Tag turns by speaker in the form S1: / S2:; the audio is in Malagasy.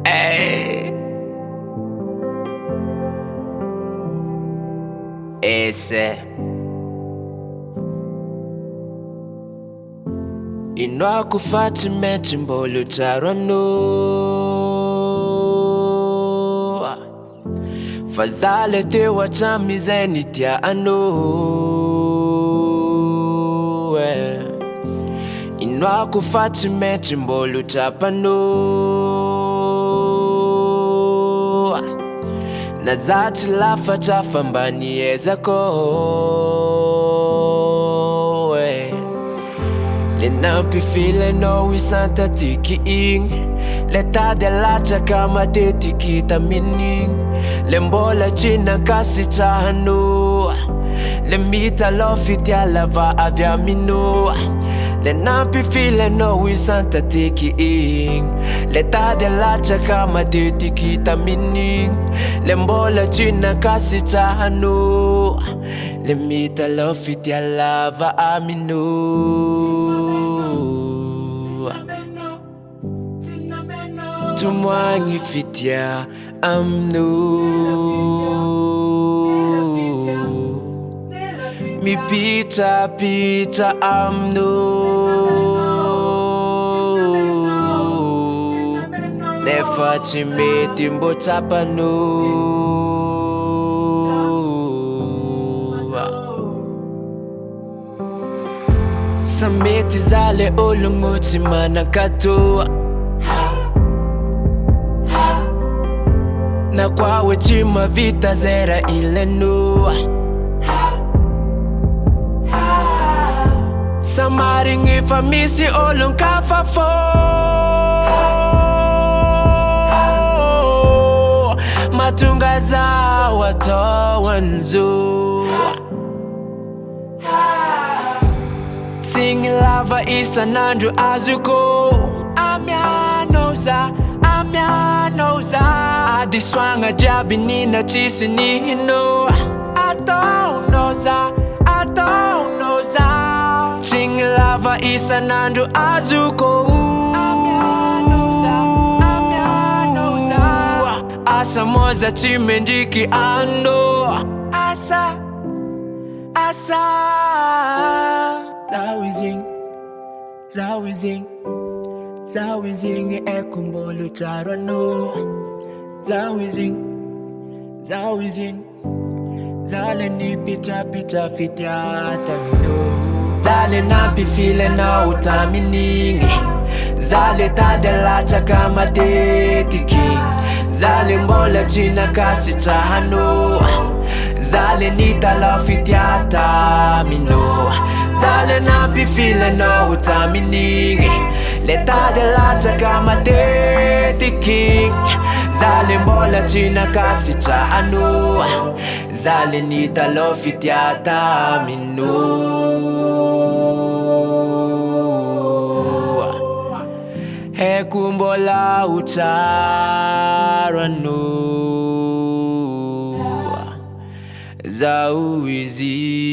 S1: Hey. Esse Inwa kufati mechi mbolu charano Fazale te wachamizeni tia ano Inwa kufati mechi mbolu chapano Nazati lafa chafambani ezako Lenampi file no wisanta tiki ing Leta de la chakama de tiki Tamin'igny Lembola china kasi chahano Lemita lofiti alava avya mino Lenampi file no wisanta tiki ing Leta de la chakama de tiki Tamin'igny Lembola china kasi chahano Lemita lofiti alava amino Tumwangi fitia amno Mi pita amno Nefa chimeti mbo tapano Sameti zale olunguti manakato Na kwawe chima vita zera ilenu Samaringi famisi olung kafafo Matunga za watowanzu Sing lava isa nandu azuko Amyanoza Adiswanga jabi nina chisi nino Atonoza Sing lava isa nandu azuko Asa moza chimendiki ando Asa Zawizing ekumbolu charano Zawizing Zale ni picha fitiata mino Zale na pifile na Tamin'igny Zale tadela chakama tiki Zale mbola china kasi chahano Zale nita la fitiata mino Zale na pifile na Tamin'igny Leta de la chakama tiki Zale mbola china kasi chahano Zale nita la fitiata mino Hekumbola ucharano Zawizing